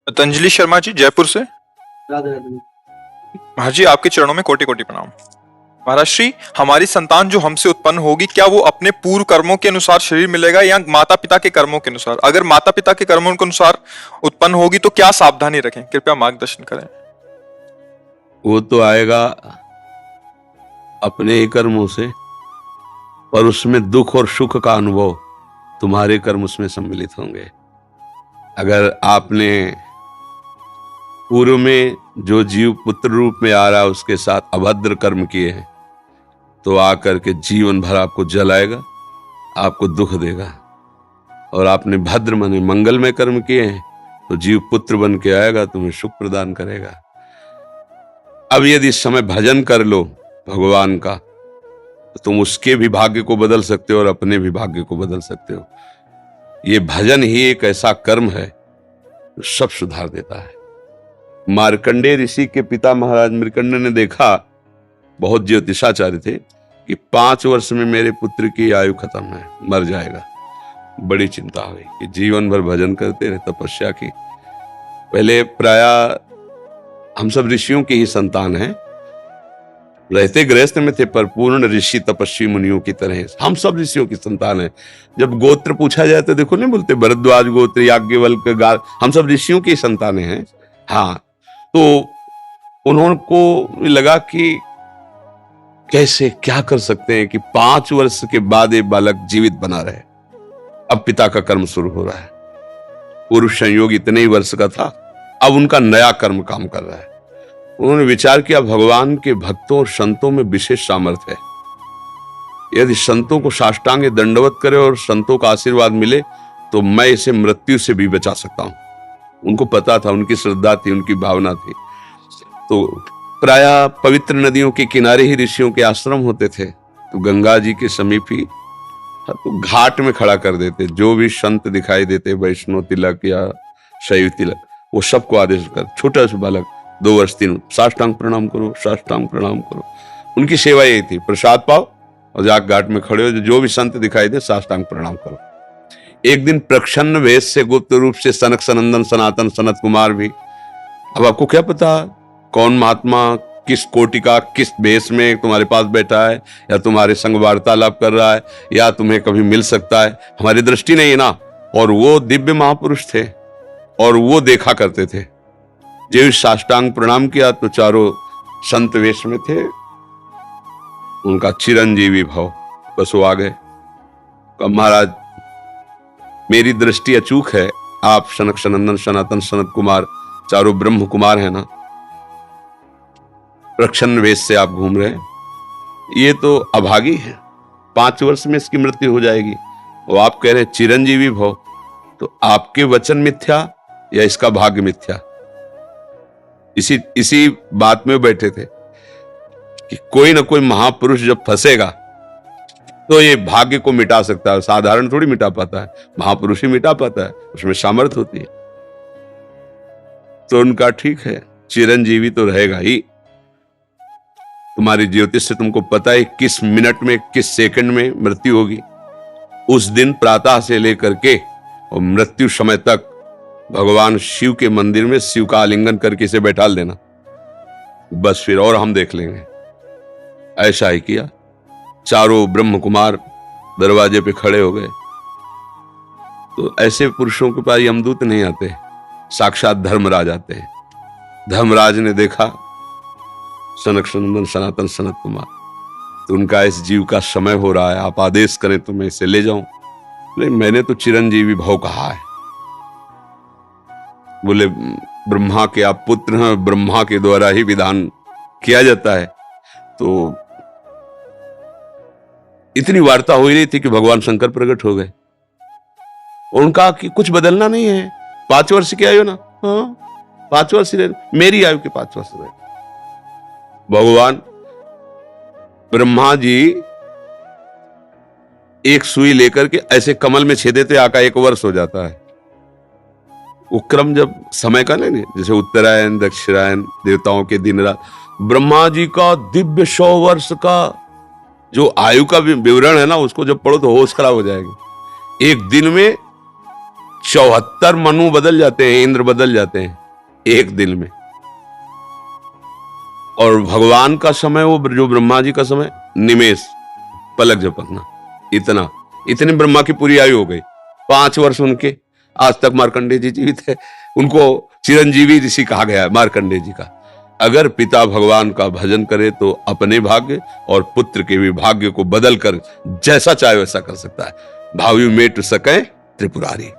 पतंजलि शर्मा जी, जयपुर से। राधे राधे। हाँ जी, आपके चरणों में कोटि कोटि प्रणाम। महाराज श्री, हमारी संतान जो हमसे उत्पन्न होगी, क्या वो अपने पूर्व कर्मों के अनुसार शरीर मिलेगा या माता पिता के कर्मों के अनुसार? अगर माता पिता के कर्मों के अनुसार उत्पन्न होगी तो क्या सावधानी रखें? कृपया मार्गदर्शन करें। वो तो आएगा अपने ही कर्मों से, पर उसमें दुख और सुख का अनुभव तुम्हारे कर्म उसमें सम्मिलित होंगे। अगर आपने पूर्व में जो जीव पुत्र रूप में आ रहा है उसके साथ अभद्र कर्म किए हैं, तो आकर के जीवन भर आपको जलाएगा, आपको दुख देगा। और आपने भद्र माने मंगलमय कर्म किए हैं तो जीव पुत्र बन के आएगा, तुम्हें सुख प्रदान करेगा। अब यदि इस समय भजन कर लो भगवान का, तो तुम उसके भी भाग्य को बदल सकते हो और अपने भी भाग्य को बदल सकते हो। ये भजन ही एक ऐसा कर्म है जो सब सुधार देता है। मार्कंडेय ऋषि के पिता महाराज मृकंड ने देखा, बहुत ज्योतिषाचार्य थे, कि 5 वर्ष में मेरे पुत्र की आयु खत्म है, मर जाएगा। बड़ी चिंता हुई कि जीवन भर भजन करते रहे, तपस्या की। पहले प्राय हम सब ऋषियों की ही संतान हैं, रहते गृहस्थ में थे पर पूर्ण ऋषि तपस्वी मुनियों की तरह हम सब ऋषियों की संतान हैं। जब गोत्र पूछा जाए तो देखो नहीं बोलते भरद्वाज गोत्र, याज्ञवल्क्य, गाल, हम सब ऋषियों की संतानें हैं। हाँ, तो उनको लगा कि कैसे क्या कर सकते हैं कि 5 वर्ष के बाद ये बालक जीवित बना रहे। अब पिता का कर्म शुरू हो रहा है। पूर्व संयोग इतने ही वर्ष का था, अब उनका नया कर्म काम कर रहा है। उन्होंने विचार किया, भगवान के भक्तों और संतों में विशेष सामर्थ्य है। यदि संतों को साष्टांग दंडवत करे और संतों का आशीर्वाद मिले तो मैं इसे मृत्यु से भी बचा सकता हूं। उनको पता था, उनकी श्रद्धा थी, उनकी भावना थी। तो प्रायः पवित्र नदियों के किनारे ही ऋषियों के आश्रम होते थे, तो गंगा जी के समीप ही तो घाट में खड़ा कर देते। जो भी संत दिखाई देते, वैष्णव तिलक या शैव तिलक, वो सबको आदेश कर, छोटा सा बालक 2 वर्ष 3, साष्टांग प्रणाम करो, साष्टांग प्रणाम करो। उनकी सेवा यही थी, प्रसाद पाओ और जाके घाट में खड़े हो, जो भी संत दिखाई दे साष्टांग प्रणाम करो। एक दिन प्रच्छन्न वेश से गुप्त रूप से सनक सनंदन सनातन सनत कुमार भी, अब आपको क्या पता कौन महात्मा किस कोटि का किस वेश में तुम्हारे पास बैठा है, या तुम्हारे संग वार्तालाप कर रहा है, या तुम्हें कभी मिल सकता है, हमारी दृष्टि नहीं है ना। और वो दिव्य महापुरुष थे और वो देखा करते थे। जो साष्टांग प्रणाम किया तो चारों संत वेश में थे, उनका चिरंजीवी भाव, बस वो आ गए। महाराज मेरी दृष्टि अचूक है, आप सनक सनंदन सनातन सनत कुमार चारों ब्रह्म कुमार है ना, प्रच्छन्न वेश से आप घूम रहे हैं, ये तो अभागी है, 5 वर्ष में इसकी मृत्यु हो जाएगी। और आप कह रहे चिरंजीवी भव, तो आपके वचन मिथ्या या इसका भाग्य मिथ्या? इसी बात में बैठे थे कि कोई ना कोई महापुरुष जब फंसेगा तो ये भाग्य को मिटा सकता है, साधारण थोड़ी मिटा पाता है, महापुरुष ही मिटा पाता है, उसमें सामर्थ्य होती है। तो उनका ठीक है, चिरंजीवी तो रहेगा ही। तुम्हारी ज्योतिष से तुमको पता है किस मिनट में किस सेकंड में मृत्यु होगी। उस दिन प्रातः से लेकर के और मृत्यु समय तक भगवान शिव के मंदिर में शिव का आलिंगन करके इसे बैठा देना, बस फिर और हम देख लेंगे। ऐसा ही किया। चारों ब्रह्म कुमार दरवाजे पे खड़े हो गए। तो ऐसे पुरुषों के पास यमदूत नहीं आते, साक्षात धर्मराज आते हैं। धर्मराज ने देखा सनक सनंदन सनातन सनत कुमार, तो उनका इस जीव का समय हो रहा है, आप आदेश करें तो मैं इसे ले जाऊं। बोले मैंने तो चिरंजीवी भव कहा है। बोले ब्रह्मा के आप पुत्र हैं, ब्रह्मा के द्वारा ही विधान किया जाता है। तो इतनी वार्ता हो रही थी कि भगवान शंकर प्रकट हो गए और उनका कि कुछ बदलना नहीं है, 5 वर्ष की आयु ना, हाँ 5 वर्ष मेरी आयु के 5 वर्ष रहे। भगवान ब्रह्मा जी एक सुई लेकर के ऐसे कमल में छेदे थे, आका 1 वर्ष हो जाता है। वो क्रम जब समय का नहीं, जैसे उत्तरायण दक्षिणायन देवताओं के दिन रात, ब्रह्मा जी का दिव्य 100 वर्ष का जो आयु का विवरण है ना, उसको जब पढ़ो तो होश खराब हो जाएगी। एक दिन में 74 मनु बदल जाते हैं, इंद्र बदल जाते हैं एक दिन में। और भगवान का समय, वो जो ब्रह्मा जी का समय, निमेष, पलक झपकना, इतने ब्रह्मा की पूरी आयु हो गई। 5 वर्ष उनके, आज तक मार्कंडेय जी जीवित है। उनको चिरंजीवी ऋषि कहा गया है मार्कंडेय जी का। अगर पिता भगवान का भजन करे तो अपने भाग्य और पुत्र के भी भाग्य को बदल कर जैसा चाहे वैसा कर सकता है। भावी मेट सके त्रिपुरारी।